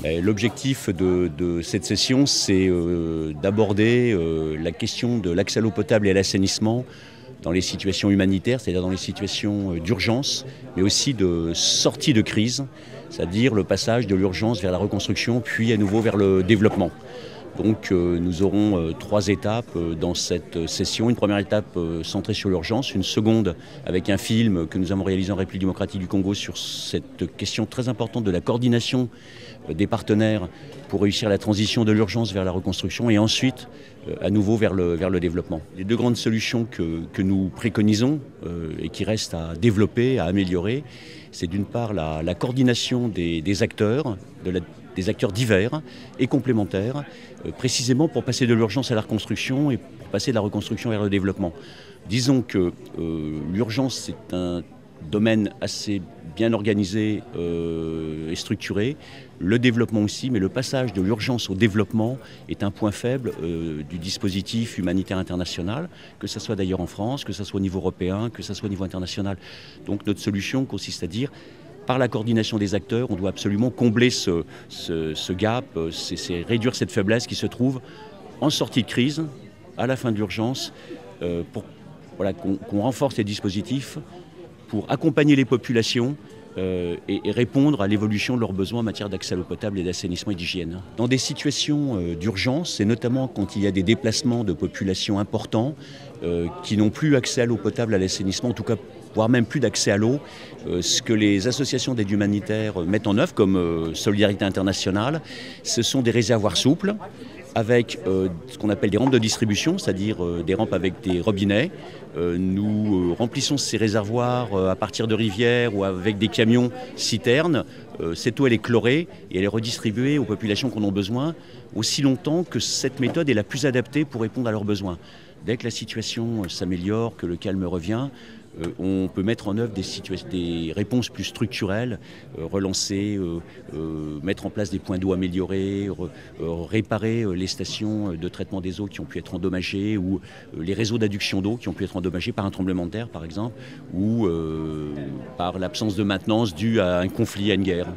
L'objectif de cette session, c'est d'aborder la question de l'accès à l'eau potable et à l'assainissement dans les situations humanitaires, c'est-à-dire dans les situations d'urgence, mais aussi de sortie de crise, c'est-à-dire le passage de l'urgence vers la reconstruction, puis à nouveau vers le développement. Donc nous aurons trois étapes dans cette session. Une première étape centrée sur l'urgence, une seconde avec un film que nous avons réalisé en République démocratique du Congo sur cette question très importante de la coordination des partenaires pour réussir la transition de l'urgence vers la reconstruction et ensuite à nouveau vers le développement. Les deux grandes solutions que nous préconisons et qui restent à développer, à améliorer, c'est d'une part la coordination des acteurs, des acteurs divers et complémentaires, précisément pour passer de l'urgence à la reconstruction et pour passer de la reconstruction vers le développement. Disons que l'urgence, c'est un domaine assez bien organisé et structuré, le développement aussi, mais le passage de l'urgence au développement est un point faible du dispositif humanitaire international, que ce soit d'ailleurs en France, que ce soit au niveau européen, que ce soit au niveau international. Donc notre solution consiste à dire, par la coordination des acteurs, on doit absolument combler ce gap, c'est réduire cette faiblesse qui se trouve en sortie de crise, à la fin de l'urgence, pour qu'on renforce les dispositifs pour accompagner les populations et répondre à l'évolution de leurs besoins en matière d'accès à l'eau potable et d'assainissement et d'hygiène. Dans des situations d'urgence, et notamment quand il y a des déplacements de populations importants qui n'ont plus accès à l'eau potable, à l'assainissement, en tout cas voire même plus d'accès à l'eau, ce que les associations d'aide humanitaire mettent en œuvre comme Solidarité Internationale, ce sont des réservoirs souples avec ce qu'on appelle des rampes de distribution, c'est-à-dire des rampes avec des robinets. Nous remplissons ces réservoirs à partir de rivières ou avec des camions citernes. Cette eau, elle est chlorée et elle est redistribuée aux populations qui en ont besoin aussi longtemps que cette méthode est la plus adaptée pour répondre à leurs besoins. Dès que la situation s'améliore, que le calme revient, on peut mettre en œuvre des réponses plus structurelles, relancer, mettre en place des points d'eau améliorés, réparer les stations de traitement des eaux qui ont pu être endommagées ou les réseaux d'adduction d'eau qui ont pu être endommagés par un tremblement de terre par exemple ou par l'absence de maintenance due à un conflit, à une guerre.